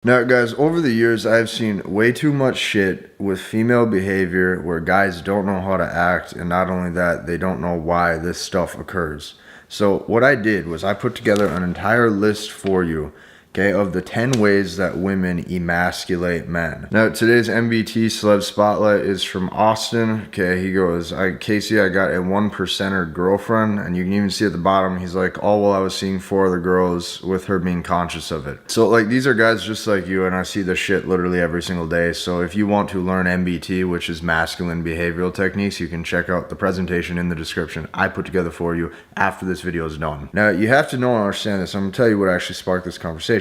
Now, guys, over the years, I've seen way too much shit with female behavior where guys don't know how to act, and not only that, they don't know why this stuff occurs. So, what I did was I put together an entire list for you, okay, of the 10 ways that women emasculate men. Now, today's MBT Celeb Spotlight is from Austin. Okay, he goes, Casey, I got a 1%er girlfriend, and you can even see at the bottom, he's like, oh, well, I was seeing 4 other girls with her being conscious of it. So, like, these are guys just like you, and I see this shit literally every single day. So, if you want to learn MBT, which is masculine behavioral techniques, you can check out the presentation in the description I put together for you after this video is done. Now, you have to know and understand this. I'm going to tell you what actually sparked this conversation.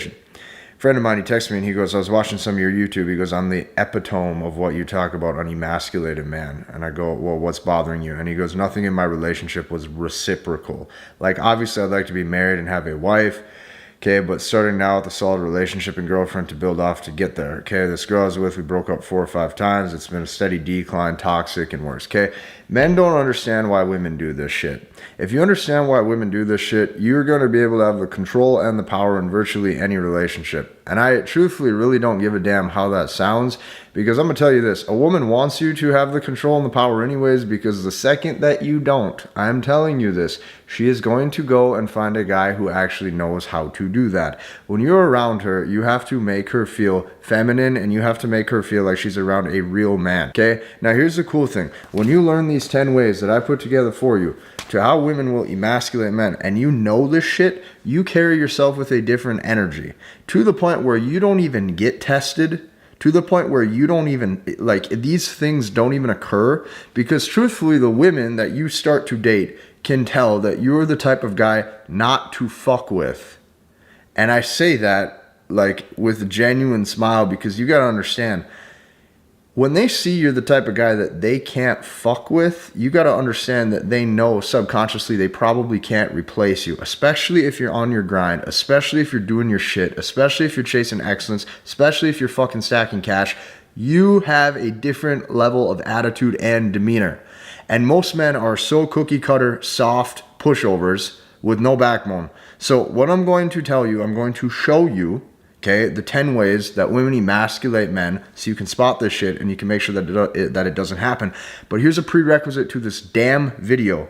Friend of mine, he texted me and he goes, I was watching some of your YouTube. He goes, I'm the epitome of what you talk about on emasculated man. And I go, well, what's bothering you? And he goes, nothing in my relationship was reciprocal. Like, obviously, I'd like to be married and have a wife. Okay, but starting now with a solid relationship and girlfriend to build off to get there. Okay, this girl I was with, we broke up 4 or 5 times. It's been a steady decline, toxic, and worse. Okay, men don't understand why women do this shit. If you understand why women do this shit, you're going to be able to have the control and the power in virtually any relationship. And I truthfully really don't give a damn how that sounds, because I'm going to tell you this. A woman wants you to have the control and the power anyways, because the second that you don't, I'm telling you this, she is going to go and find a guy who actually knows how to do that. When you're around her, you have to make her feel feminine, and you have to make her feel like she's around a real man. Okay? Now here's the cool thing. When you learn these 10 ways that I put together for you to how women will emasculate men, and you know this shit, you carry yourself with a different energy to the point where you don't even get tested, to the point where you don't even, like, these things don't even occur, because truthfully, the women that you start to date can tell that you're the type of guy not to fuck with. And I say that, like, with a genuine smile, because you gotta understand, when they see you're the type of guy that they can't fuck with, you got to understand that they know subconsciously they probably can't replace you, especially if you're on your grind, especially if you're doing your shit, especially if you're chasing excellence, especially if you're fucking stacking cash. You have a different level of attitude and demeanor. And most men are so cookie cutter, soft pushovers with no backbone. So what I'm going to tell you, I'm going to show you, okay, the 10 ways that women emasculate men, so you can spot this shit and you can make sure that it doesn't happen. But here's a prerequisite to this damn video.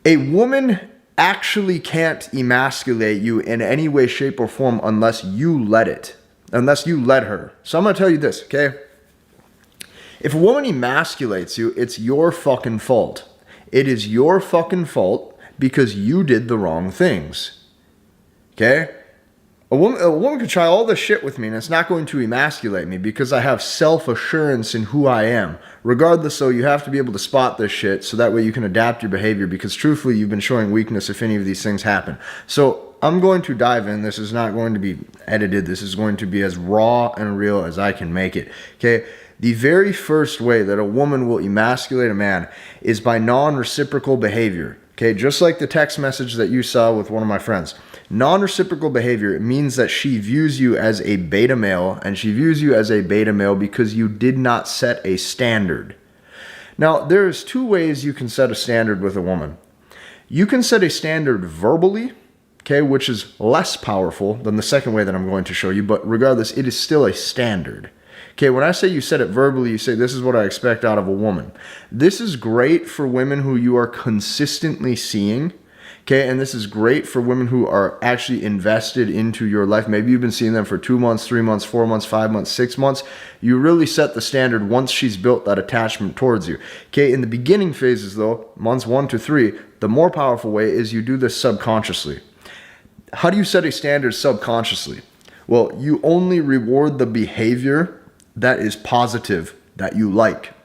A woman actually can't emasculate you in any way, shape, or form unless you let it. Unless you let her. So I'm going to tell you this, okay? If a woman emasculates you, it's your fucking fault. It is your fucking fault because you did the wrong things. Okay? A woman could try all this shit with me and it's not going to emasculate me because I have self-assurance in who I am. Regardless, though, you have to be able to spot this shit so that way you can adapt your behavior, because truthfully, you've been showing weakness if any of these things happen. So I'm going to dive in. This is not going to be edited. This is going to be as raw and real as I can make it. Okay? The very first way that a woman will emasculate a man is by non-reciprocal behavior. Okay, just like the text message that you saw with one of my friends. Non-reciprocal behavior means that she views you as a beta male, and she views you as a beta male because you did not set a standard. Now, there's 2 ways you can set a standard with a woman. You can set a standard verbally, okay, which is less powerful than the second way that I'm going to show you, but regardless, it is still a standard. Okay, when I say you set it verbally, you say, this is what I expect out of a woman. This is great for women who you are consistently seeing. Okay, and this is great for women who are actually invested into your life. Maybe you've been seeing them for 2 months, 3 months, 4 months, 5 months, 6 months. You really set the standard once she's built that attachment towards you. Okay, in the beginning phases though, months 1 to 3, the more powerful way is you do this subconsciously. How do you set a standard subconsciously? Well, you only reward the behavior that is positive, that you like,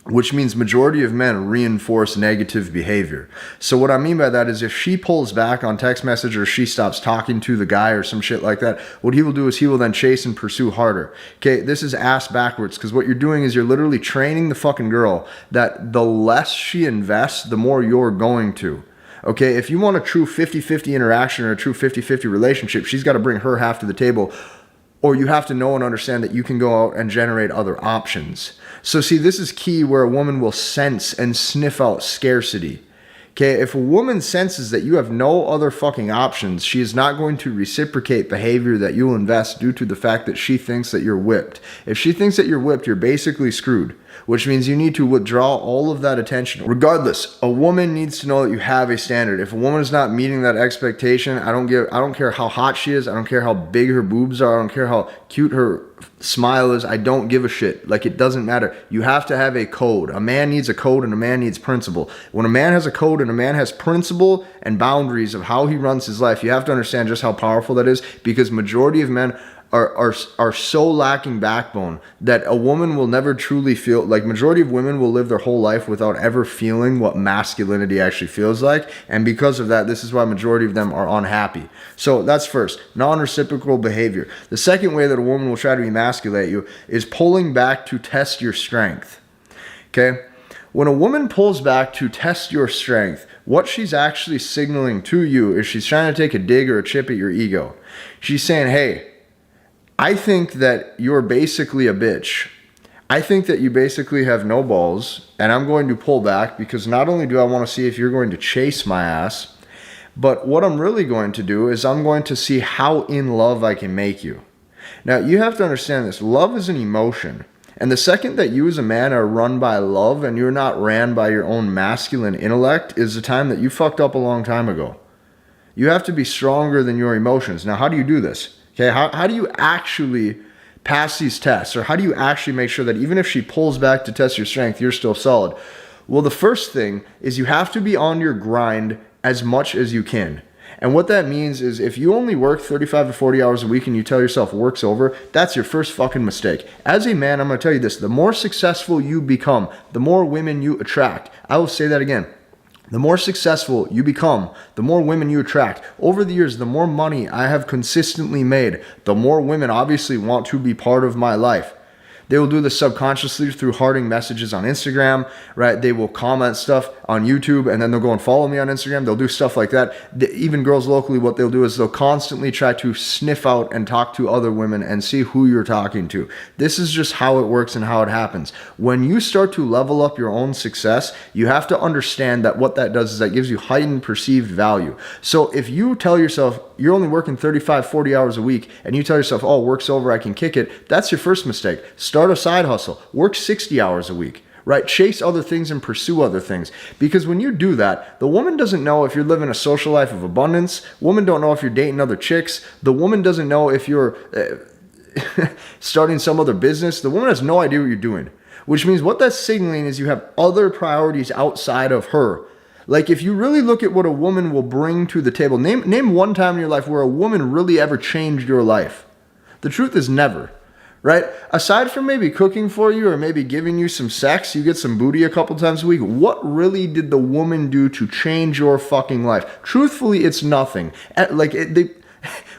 which means majority of men reinforce negative behavior. So what I mean by that is if she pulls back on text message or she stops talking to the guy or some shit like that, what he will do is he will then chase and pursue harder. Okay, this is ass backwards, because what you're doing is you're literally training the fucking girl that the less she invests, the more you're going to. Okay, if you want a true 50-50 interaction or a true 50-50 relationship, she's got to bring her half to the table. Or you have to know and understand that you can go out and generate other options. So see, this is key where a woman will sense and sniff out scarcity. Okay, if a woman senses that you have no other fucking options, she is not going to reciprocate behavior that you'll invest due to the fact that she thinks that you're whipped. If she thinks that you're whipped, you're basically screwed, which means you need to withdraw all of that attention. Regardless, a woman needs to know that you have a standard. If a woman is not meeting that expectation, I don't care how hot she is, I don't care how big her boobs are, I don't care how cute her smile is, I don't give a shit. Like, it doesn't matter. You have to have a code. A man needs a code and a man needs principle. When a man has a code and a man has principle and boundaries of how he runs his life, you have to understand just how powerful that is, because majority of men are so lacking backbone that a woman will never truly feel, like, majority of women will live their whole life without ever feeling what masculinity actually feels like. And because of that, this is why majority of them are unhappy. So that's first, non-reciprocal behavior. The second way that a woman will try to emasculate you is pulling back to test your strength. Okay? When a woman pulls back to test your strength, what she's actually signaling to you is she's trying to take a dig or a chip at your ego. She's saying, hey, I think that you're basically a bitch. I think that you basically have no balls, and I'm going to pull back because not only do I want to see if you're going to chase my ass, but what I'm really going to do is I'm going to see how in love I can make you. Now, you have to understand this. Love is an emotion. And the second that you as a man are run by love and you're not ran by your own masculine intellect is the time that you fucked up a long time ago. You have to be stronger than your emotions. Now, how do you do this? Okay, how do you actually pass these tests? Or how do you actually make sure that even if she pulls back to test your strength, you're still solid? Well, the first thing is you have to be on your grind as much as you can. And what that means is if you only work 35 to 40 hours a week and you tell yourself work's over, that's your first fucking mistake. As a man, I'm going to tell you this, the more successful you become, the more women you attract. I will say that again. The more successful you become, the more women you attract. Over the years, the more money I have consistently made, the more women obviously want to be part of my life. They will do this subconsciously through hearting messages on Instagram, right? They will comment stuff on YouTube and then they'll go and follow me on Instagram. They'll do stuff like that. Even girls locally, what they'll do is they'll constantly try to sniff out and talk to other women and see who you're talking to. This is just how it works and how it happens. When you start to level up your own success, you have to understand that what that does is that gives you heightened perceived value. So if you tell yourself you're only working 35, 40 hours a week and you tell yourself, oh, work's over, I can kick it, that's your first mistake. Start a side hustle. Work 60 hours a week. Right? Chase other things and pursue other things. Because when you do that, the woman doesn't know if you're living a social life of abundance. Women don't know if you're dating other chicks. The woman doesn't know if you're starting some other business. The woman has no idea what you're doing. Which means what that's signaling is you have other priorities outside of her. Like, if you really look at what a woman will bring to the table, name one time in your life where a woman really ever changed your life. The truth is never. Right? Aside from maybe cooking for you or maybe giving you some sex, you get some booty a couple times a week, what really did the woman do to change your fucking life? Truthfully, it's nothing.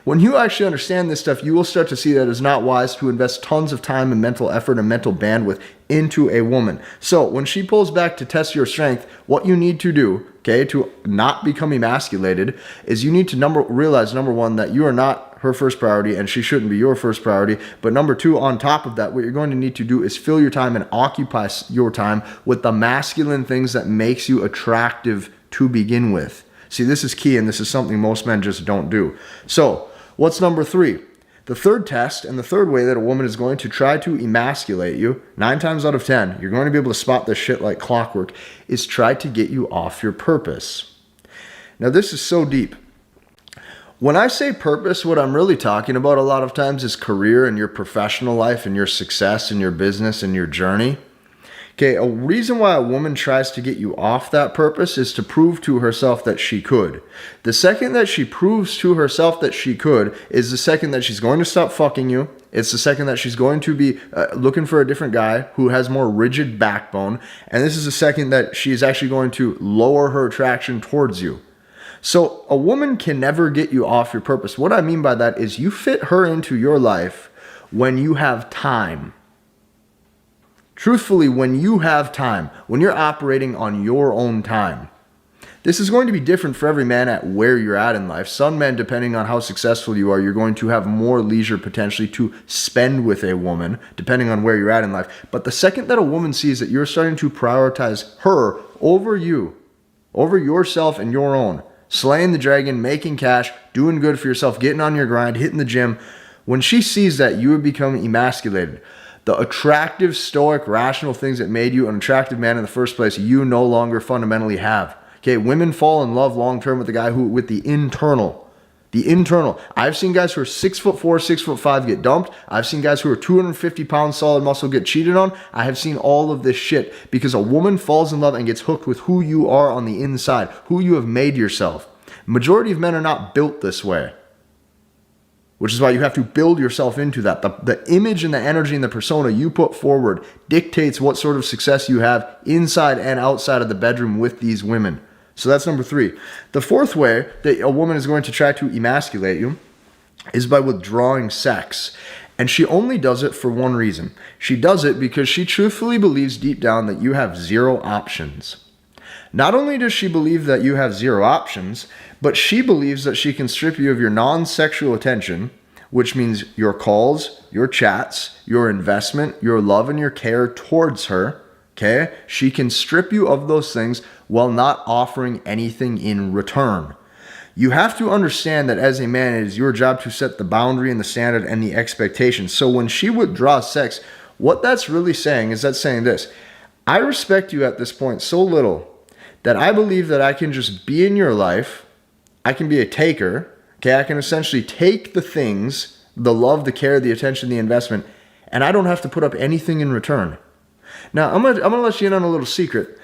When you actually understand this stuff, you will start to see that it's not wise to invest tons of time and mental effort and mental bandwidth into a woman. So when she pulls back to test your strength, what you need to do, okay, to not become emasculated, is you need to realize, number one, that you are not her first priority and she shouldn't be your first priority. But number two, on top of that, what you're going to need to do is fill your time and occupy your time with the masculine things that makes you attractive to begin with. See, this is key, and this is something most men just don't do. So what's number three? The third test and the third way that a woman is going to try to emasculate you, 9 times out of 10, you're going to be able to spot this shit like clockwork, is try to get you off your purpose. Now, this is so deep. When I say purpose, what I'm really talking about a lot of times is career and your professional life and your success and your business and your journey. Okay, a reason why a woman tries to get you off that purpose is to prove to herself that she could. The second that she proves to herself that she could is the second that she's going to stop fucking you. It's the second that she's going to be looking for a different guy who has more rigid backbone. And this is the second that she's actually going to lower her attraction towards you. So a woman can never get you off your purpose. What I mean by that is you fit her into your life when you have time. Truthfully, when you have time, when you're operating on your own time. This is going to be different for every man at where you're at in life. Some men, depending on how successful you are, you're going to have more leisure potentially to spend with a woman, depending on where you're at in life. But the second that a woman sees that you're starting to prioritize her over you, over yourself and your own. Slaying the dragon, making cash, doing good for yourself, getting on your grind, hitting the gym. When she sees that, you have become emasculated. The attractive, stoic, rational things that made you an attractive man in the first place, you no longer fundamentally have. Okay, women fall in love long term with the guy who, with the internal. The internal. I've seen guys who are 6'4", 6'5" get dumped. I've seen guys who are 250 pounds solid muscle get cheated on. I have seen all of this shit because a woman falls in love and gets hooked with who you are on the inside, who you have made yourself. Majority of men are not built this way, which is why you have to build yourself into that. The image and the energy and the persona you put forward dictates what sort of success you have inside and outside of the bedroom with these women. So that's number 3. The fourth way that a woman is going to try to emasculate you is by withdrawing sex. And she only does it for one reason. She does it because she truthfully believes deep down that you have 0 options. Not only does she believe that you have 0 options, but she believes that she can strip you of your non-sexual attention, which means your calls, your chats, your investment, your love and your care towards her. Okay? She can strip you of those things while not offering anything in return. You have to understand that as a man, it is your job to set the boundary and the standard and the expectation. So when she withdraws sex, what that's really saying is that's saying this: I respect you at this point so little that I believe that I can just be in your life. I can be a taker. Okay, I can essentially take the things, the love, the care, the attention, the investment, and I don't have to put up anything in return. Now, I'm gonna let you in on a little secret.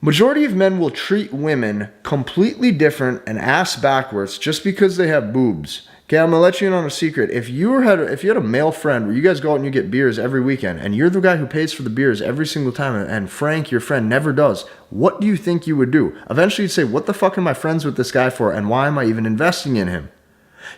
Majority of men will treat women completely different and ass backwards just because they have boobs. Okay, I'm gonna let you in on a secret. If you had a male friend where you guys go out and you get beers every weekend, and you're the guy who pays for the beers every single time, and Frank, your friend, never does, what do you think you would do? Eventually, you'd say, "What the fuck am I friends with this guy for, and why am I even investing in him?"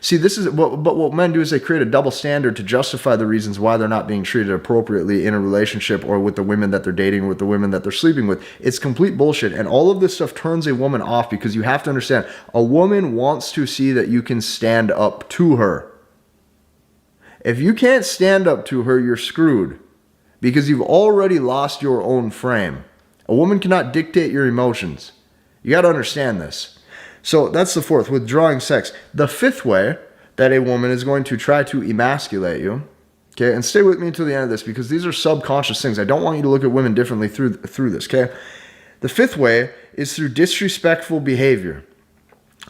See, this is what men do is they create a double standard to justify the reasons why they're not being treated appropriately in a relationship or with the women that they're dating or with the women that they're sleeping with. It's complete bullshit. And all of this stuff turns a woman off because you have to understand, a woman wants to see that you can stand up to her. If you can't stand up to her, you're screwed because you've already lost your own frame. A woman cannot dictate your emotions. You got to understand this. So that's the fourth, withdrawing sex. The fifth way that a woman is going to try to emasculate you, okay, and stay with me until the end of this because these are subconscious things. I don't want you to look at women differently through this, okay? The fifth way is through disrespectful behavior.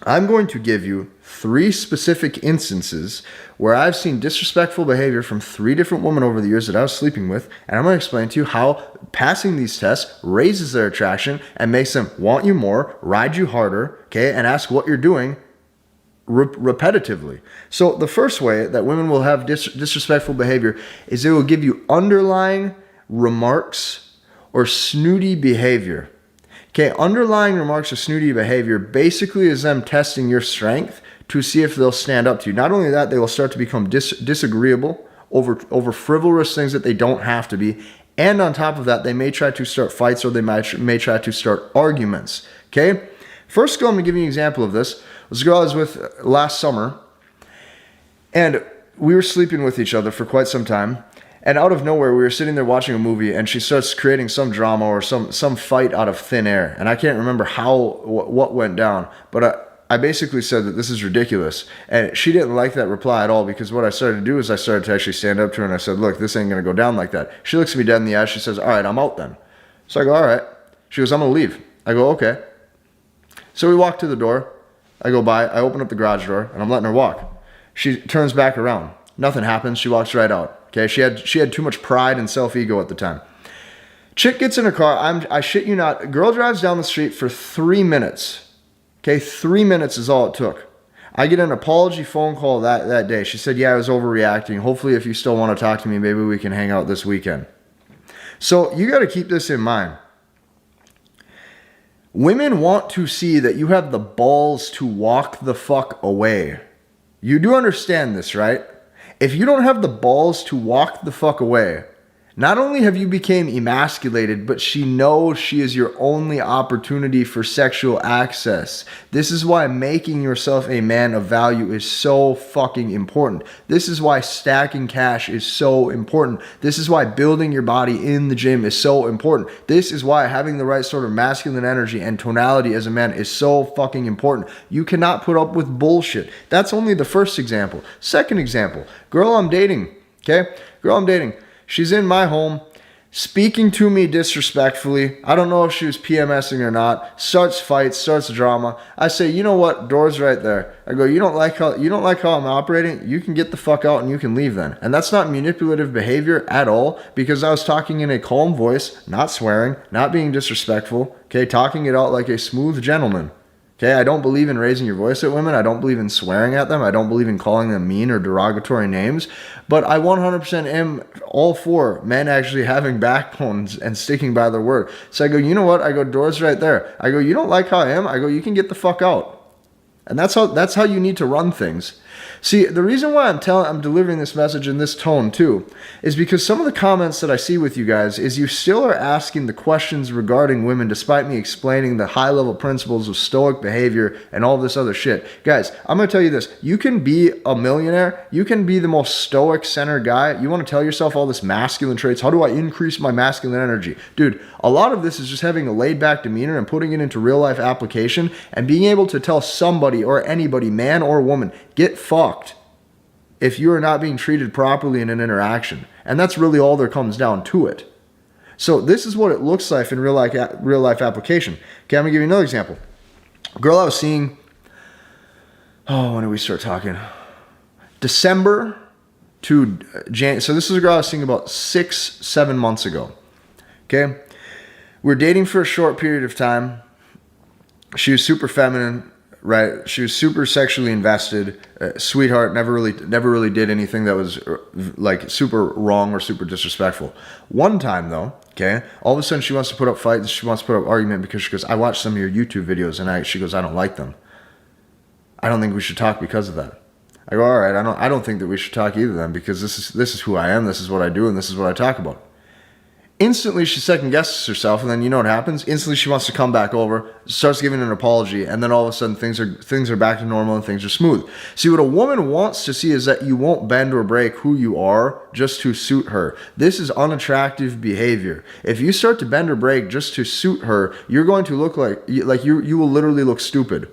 I'm going to give you 3 specific instances where I've seen disrespectful behavior from 3 different women over the years that I was sleeping with, and I'm going to explain to you how passing these tests raises their attraction and makes them want you more, ride you harder, okay, and ask what you're doing repetitively. So the first way that women will have disrespectful behavior is they will give you underlying remarks or snooty behavior. Okay, underlying remarks or snooty behavior basically is them testing your strength to see if they'll stand up to you. Not only that, they will start to become disagreeable over frivolous things that they don't have to be. And on top of that, they may try to start fights or they may try to start arguments. Okay, first girl I'm going to give you an example of this was a girl I was with last summer. And we were sleeping with each other for quite some time. And out of nowhere, we were sitting there watching a movie, and she starts creating some drama or some fight out of thin air. And I can't remember what went down, but I basically said that this is ridiculous. And she didn't like that reply at all because what I started to do is I started to actually stand up to her, and I said, "Look, this ain't going to go down like that." She looks at me dead in the eye. She says, "All right, I'm out then." So I go, "All right." She goes, "I'm going to leave." I go, "Okay." So we walk to the door. I go by. I open up the garage door, and I'm letting her walk. She turns back around. Nothing happens. She walks right out. Okay, she had too much pride and self-ego at the time. Chick gets in her car. I shit you not. Girl drives down the street for 3 minutes. Okay, 3 minutes is all it took. I get an apology phone call that day. She said, "Yeah, I was overreacting. Hopefully, if you still want to talk to me, maybe we can hang out this weekend." So you got to keep this in mind. Women want to see that you have the balls to walk the fuck away. You do understand this, right? If you don't have the balls to walk the fuck away, Not only have you become emasculated, but she knows she is your only opportunity for sexual access. This is why making yourself a man of value is so fucking important. This is why stacking cash is so important. This is why building your body in the gym is so important. This is why having the right sort of masculine energy and tonality as a man is so fucking important. You cannot put up with bullshit. That's only the first example. Second example, girl I'm dating, okay? Girl I'm dating. She's in my home, speaking to me disrespectfully. I don't know if she was PMSing or not. Starts fights, starts drama. I say, you know what? Door's right there. I go, you don't like how I'm operating? You can get the fuck out and you can leave then. And that's not manipulative behavior at all, because I was talking in a calm voice, not swearing, not being disrespectful, okay, talking it out like a smooth gentleman. Okay, I don't believe in raising your voice at women. I don't believe in swearing at them. I don't believe in calling them mean or derogatory names. But I 100% am all for men actually having backbones and sticking by their word. So I go, you know what? I go, door's right there. I go, you don't like how I am? I go, you can get the fuck out. And that's how you need to run things. See, the reason why I'm delivering this message in this tone too is because some of the comments that I see with you guys is you still are asking the questions regarding women despite me explaining the high-level principles of stoic behavior and all this other shit. Guys, I'm going to tell you this. You can be a millionaire. You can be the most stoic-centered guy. You want to tell yourself all this masculine traits. How do I increase my masculine energy? Dude, a lot of this is just having a laid-back demeanor and putting it into real-life application and being able to tell somebody or anybody, man or woman, get fucked if you are not being treated properly in an interaction. And that's really all there comes down to it. So this is what it looks like in real life application. Okay, I'm going to give you another example. Girl I was seeing, when did we start talking? December to January. So this is a girl I was seeing about 6-7 months ago. Okay, we were dating for a short period of time. She was super feminine. Right, she was super sexually invested, sweetheart. Never really did anything that was like super wrong or super disrespectful. One time though, okay, all of a sudden she wants to put up fights. She wants to put up argument because she goes, I watched some of your YouTube videos and she goes, I don't like them. I don't think we should talk because of that. I go, all right, I don't think that we should talk either then, because this is who I am. This is what I do, and this is what I talk about. Instantly, she second guesses herself, and then you know what happens? Instantly, she wants to come back over, starts giving an apology, and then all of a sudden, things are back to normal and things are smooth. See, what a woman wants to see is that you won't bend or break who you are just to suit her. This is unattractive behavior. If you start to bend or break just to suit her, you're going to look like you will literally look stupid.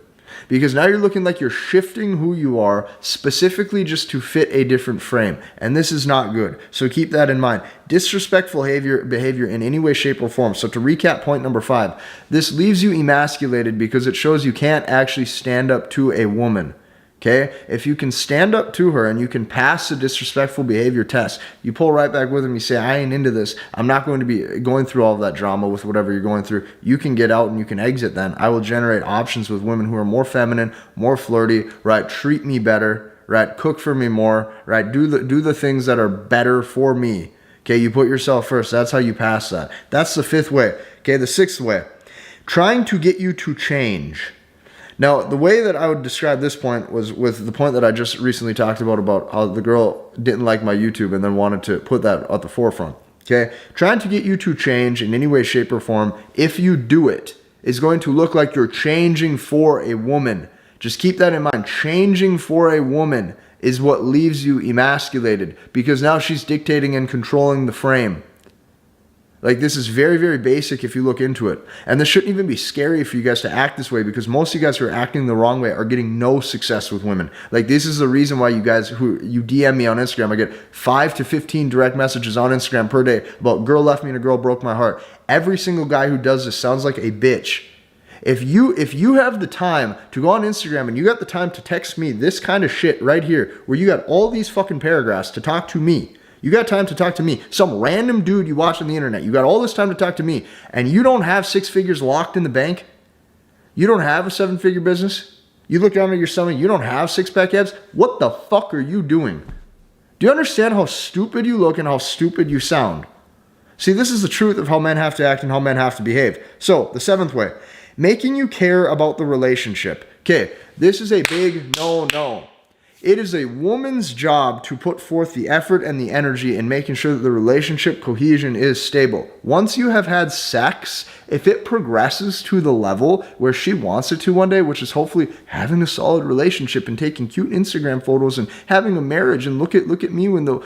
Because now you're looking like you're shifting who you are specifically just to fit a different frame. And this is not good. So keep that in mind. Disrespectful behavior in any way, shape, or form. So to recap point number 5, this leaves you emasculated because it shows you can't actually stand up to a woman. Okay, if you can stand up to her and you can pass the disrespectful behavior test, you pull right back with them. You say, I ain't into this. I'm not going to be going through all of that drama with whatever you're going through. You can get out and you can exit then. I will generate options with women who are more feminine, more flirty, right? Treat me better, right? Cook for me more, right? Do the things that are better for me. Okay, you put yourself first. That's how you pass that. That's the 5th way. Okay, the 6th way. Trying to get you to change. Now, the way that I would describe this point was with the point that I just recently talked about how the girl didn't like my YouTube and then wanted to put that at the forefront. Okay? Trying to get you to change in any way, shape, or form, if you do it, is going to look like you're changing for a woman. Just keep that in mind. Changing for a woman is what leaves you emasculated, because now she's dictating and controlling the frame. Like, this is very, very basic if you look into it. And this shouldn't even be scary for you guys to act this way, because most of you guys who are acting the wrong way are getting no success with women. Like, this is the reason why you guys you DM me on Instagram. I get 5 to 15 direct messages on Instagram per day about girl left me and a girl broke my heart. Every single guy who does this sounds like a bitch. If you have the time to go on Instagram and you got the time to text me this kind of shit right here, where you got all these fucking paragraphs to talk to me, you got time to talk to me, some random dude you watch on the internet, you got all this time to talk to me, and you don't have 6 figures locked in the bank? You don't have a 7-figure business? You look down at your stomach, you don't have 6-pack abs? What the fuck are you doing? Do you understand how stupid you look and how stupid you sound? See, this is the truth of how men have to act and how men have to behave. So, the 7th way, making you care about the relationship. Okay, this is a big no-no. It is a woman's job to put forth the effort and the energy in making sure that the relationship cohesion is stable. Once you have had sex, if it progresses to the level where she wants it to one day, which is hopefully having a solid relationship and taking cute Instagram photos and having a marriage, and look at me when the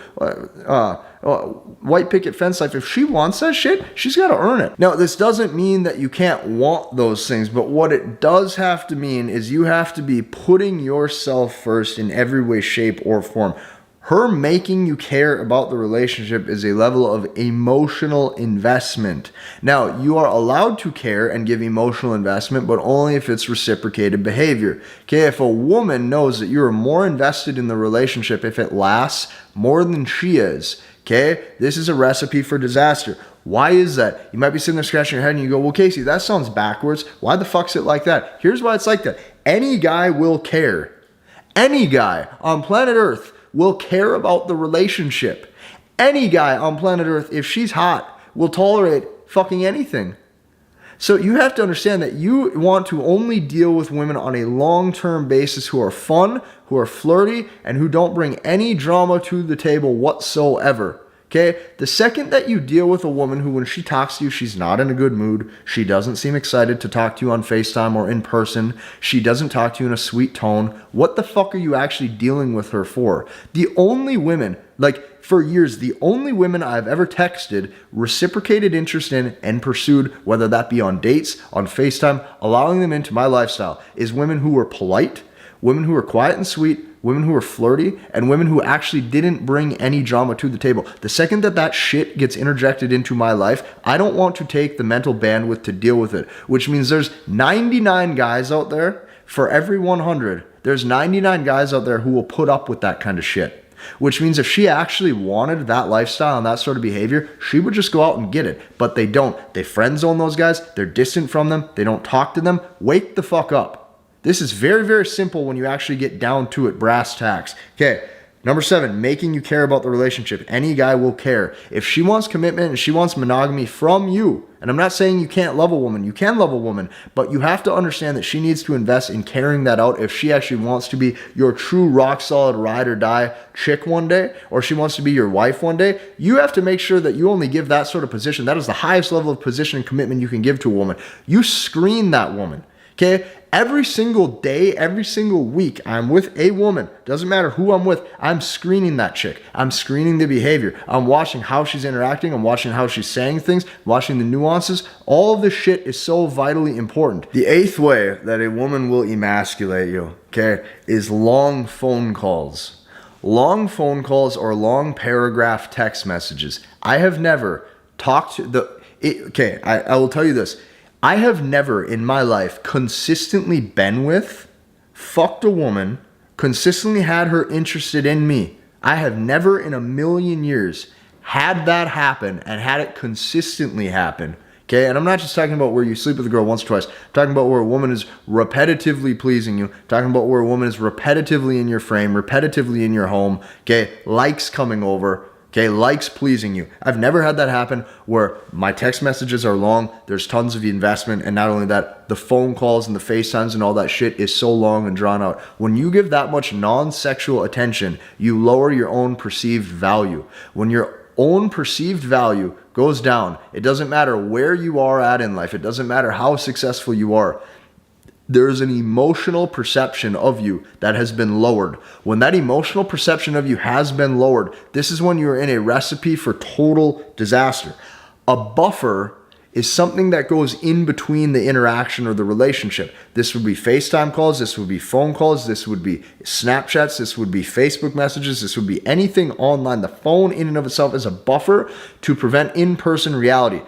white picket fence life. If she wants that shit, she's got to earn it. Now, this doesn't mean that you can't want those things, but what it does have to mean is you have to be putting yourself first in every way, shape, or form. Her making you care about the relationship is a level of emotional investment. Now, you are allowed to care and give emotional investment, but only if it's reciprocated behavior. Okay, if a woman knows that you are more invested in the relationship if it lasts more than she is, okay, this is a recipe for disaster. Why is that? You might be sitting there scratching your head and you go, well, Casey, that sounds backwards. Why the fuck's it like that? Here's why it's like that. Any guy will care. Any guy on planet Earth will care about the relationship. Any guy on planet Earth, if she's hot, will tolerate fucking anything. So you have to understand that you want to only deal with women on a long-term basis who are fun, who are flirty, and who don't bring any drama to the table whatsoever. Okay? The second that you deal with a woman who, when she talks to you, she's not in a good mood, she doesn't seem excited to talk to you on FaceTime or in person, she doesn't talk to you in a sweet tone, what the fuck are you actually dealing with her for? The only women, like for years, the only women I've ever texted, reciprocated interest in, and pursued, whether that be on dates, on FaceTime, allowing them into my lifestyle, is women who were polite, women who were quiet and sweet, women who are flirty, and women who actually didn't bring any drama to the table. The second that that shit gets interjected into my life, I don't want to take the mental bandwidth to deal with it, which means there's 99 guys out there for every 100. There's 99 guys out there who will put up with that kind of shit. Which means if she actually wanted that lifestyle and that sort of behavior, she would just go out and get it. But they don't. They friend zone those guys. They're distant from them. They don't talk to them. Wake the fuck up. This is very, very simple when you actually get down to it, brass tacks. Okay, number 7, making you care about the relationship. Any guy will care. If she wants commitment and she wants monogamy from you, and I'm not saying you can't love a woman, you can love a woman, but you have to understand that she needs to invest in carrying that out if she actually wants to be your true rock solid ride or die chick one day, or she wants to be your wife one day. You have to make sure that you only give that sort of position. That is the highest level of position and commitment you can give to a woman. You screen that woman. Okay, every single day, every single week, I'm with a woman. Doesn't matter who I'm with. I'm screening that chick. I'm screening the behavior. I'm watching how she's interacting. I'm watching how she's saying things, watching the nuances. All of this shit is so vitally important. The 8th way that a woman will emasculate you, okay, is long phone calls. Long phone calls or long paragraph text messages. I have never talked to I will tell you this. I have never in my life consistently been with, fucked a woman, consistently had her interested in me. I have never in a million years had that happen and had it consistently happen. Okay, and I'm not just talking about where you sleep with a girl once or twice. I'm talking about where a woman is repetitively pleasing you. I'm talking about where a woman is repetitively in your frame, repetitively in your home. Okay, likes coming over. Okay, likes pleasing you. I've never had that happen where my text messages are long, there's tons of investment, and not only that, the phone calls and the FaceTimes and all that shit is so long and drawn out. When you give that much non-sexual attention, you lower your own perceived value. When your own perceived value goes down, it doesn't matter where you are at in life, it doesn't matter how successful you are, there's an emotional perception of you that has been lowered. When that emotional perception of you has been lowered, this is when you're in a recipe for total disaster. A buffer is something that goes in between the interaction or the relationship. This would be FaceTime calls, this would be phone calls, this would be Snapchats, this would be Facebook messages, this would be anything online. The phone in and of itself is a buffer to prevent in-person reality.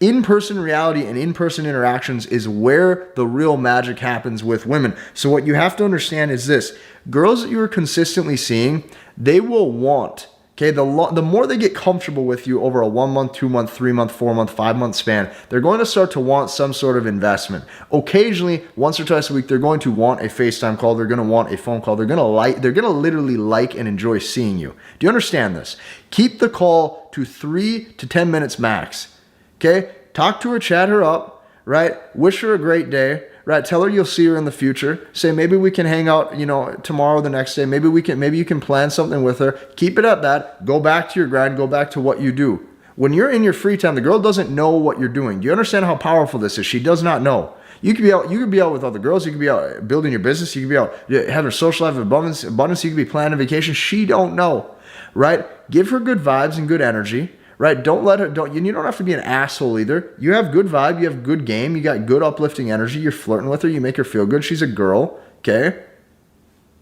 In-person reality and in-person interactions is where the real magic happens with women. So what you have to understand is this. Girls that you are consistently seeing, they will want, okay, the more they get comfortable with you over a 1 month, 2 month, 3 month, 4 month, 5 month span, they're going to start to want some sort of investment. Occasionally, once or twice a week, they're going to want a FaceTime call. They're going to want a phone call. They're going to literally like and enjoy seeing you. Do you understand this? Keep the call to 3 to 10 minutes max. Okay, talk to her, chat her up, right? Wish her a great day, right? Tell her you'll see her in the future. Say, maybe we can hang out, tomorrow, the next day. Maybe you can plan something with her. Keep it at that. Go back to your grind. Go back to what you do. When you're in your free time, the girl doesn't know what you're doing. Do you understand how powerful this is? She does not know. You could be out with other girls. You could be out building your business. You could be out having a social life of abundance. You could be planning a vacation. She don't know, right? Give her good vibes and good energy, right? You don't have to be an asshole either. You have good vibe. You have good game. You got good uplifting energy. You're flirting with her. You make her feel good. She's a girl, okay?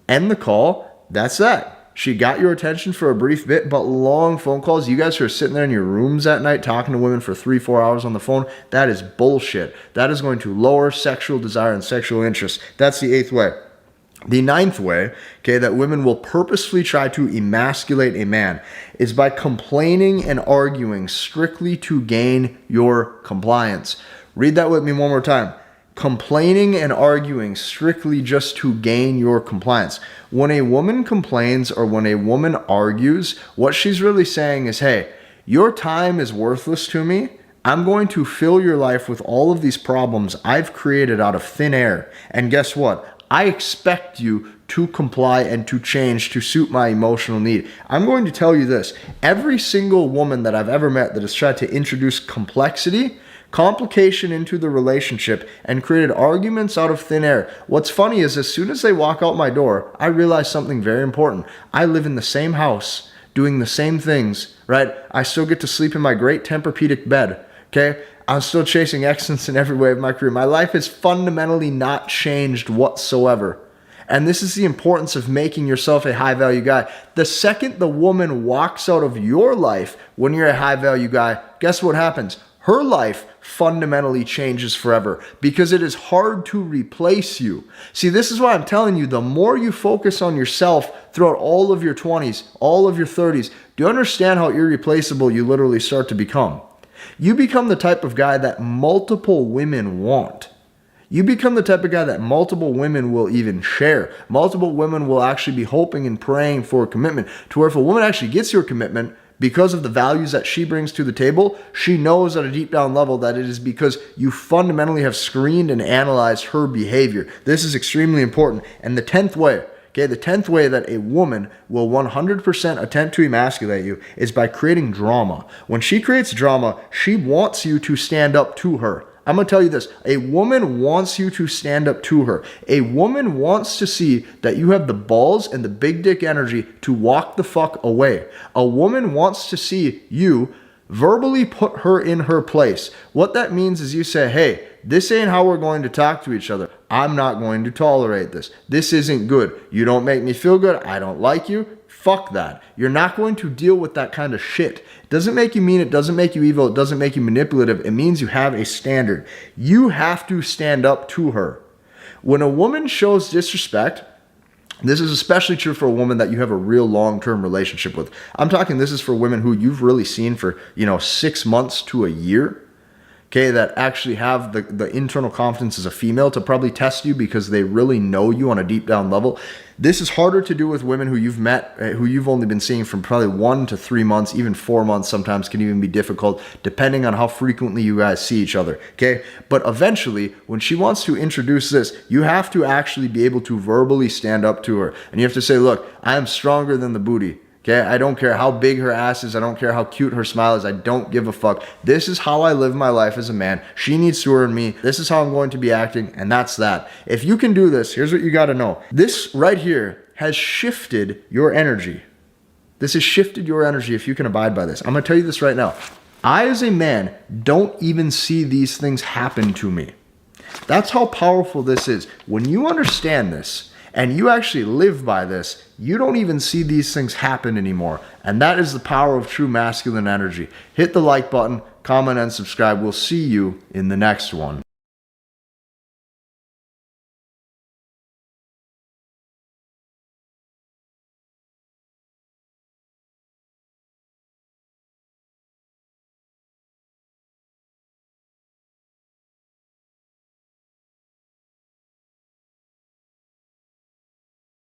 End the call. That's that. She got your attention for a brief bit, but long phone calls. You guys who are sitting there in your rooms at night talking to women for 3-4 hours on the phone, that is bullshit. That is going to lower sexual desire and sexual interest. That's the 8th way. The 9th way, okay, that women will purposefully try to emasculate a man is by complaining and arguing strictly to gain your compliance. Read that with me one more time. Complaining and arguing strictly just to gain your compliance. When a woman complains or when a woman argues, what she's really saying is, hey, your time is worthless to me. I'm going to fill your life with all of these problems I've created out of thin air. And guess what? I expect you to comply and to change to suit my emotional need. I'm going to tell you this. Every single woman that I've ever met that has tried to introduce complication into the relationship and created arguments out of thin air. What's funny is as soon as they walk out my door, I realize something very important. I live in the same house, doing the same things, right? I still get to sleep in my great Tempur-Pedic bed, okay? I'm still chasing excellence in every way of my career. My life has fundamentally not changed whatsoever. And this is the importance of making yourself a high-value guy. The second the woman walks out of your life when you're a high-value guy, guess what happens? Her life fundamentally changes forever because it is hard to replace you. See, this is why I'm telling you, the more you focus on yourself throughout all of your 20s, all of your 30s, do you understand how irreplaceable you literally start to become? You become the type of guy that multiple women want. You become the type of guy that multiple women will even share. Multiple women will actually be hoping and praying for a commitment, to where if a woman actually gets your commitment, because of the values that she brings to the table, she knows at a deep down level that it is because you fundamentally have screened and analyzed her behavior. This is extremely important. And the 10th way, okay, the 10th way that a woman will 100% attempt to emasculate you is by creating drama. When she creates drama, she wants you to stand up to her. I'm going to tell you this. A woman wants you to stand up to her. A woman wants to see that you have the balls and the big dick energy to walk the fuck away. A woman wants to see you verbally put her in her place. What that means is you say, hey, this ain't how we're going to talk to each other. I'm not going to tolerate this. This isn't good. You don't make me feel good. I don't like you. Fuck that. You're not going to deal with that kind of shit. It doesn't make you mean, it doesn't make you evil, it doesn't make you manipulative. It means you have a standard. You have to stand up to her. When a woman shows disrespect, this is especially true for a woman that you have a real long-term relationship with. I'm talking, this is for women who you've really seen for, 6 months to a year. Okay, that actually have the internal confidence as a female to probably test you because they really know you on a deep down level. This is harder to do with women who you've met, who you've only been seeing from probably 1 to 3 months, even 4 months sometimes can even be difficult depending on how frequently you guys see each other, okay? But eventually, when she wants to introduce this, you have to actually be able to verbally stand up to her. And you have to say, look, I am stronger than the booty. Okay, I don't care how big her ass is. I don't care how cute her smile is. I don't give a fuck. This is how I live my life as a man. She needs to earn me. This is how I'm going to be acting, and that's that. If you can do this, here's what you got to know. This right here has shifted your energy. This has shifted your energy if you can abide by this. I'm going to tell you this right now. I, as a man, don't even see these things happen to me. That's how powerful this is. When you understand this, and you actually live by this, you don't even see these things happen anymore. And that is the power of true masculine energy. Hit the like button, comment, and subscribe. We'll see you in the next one.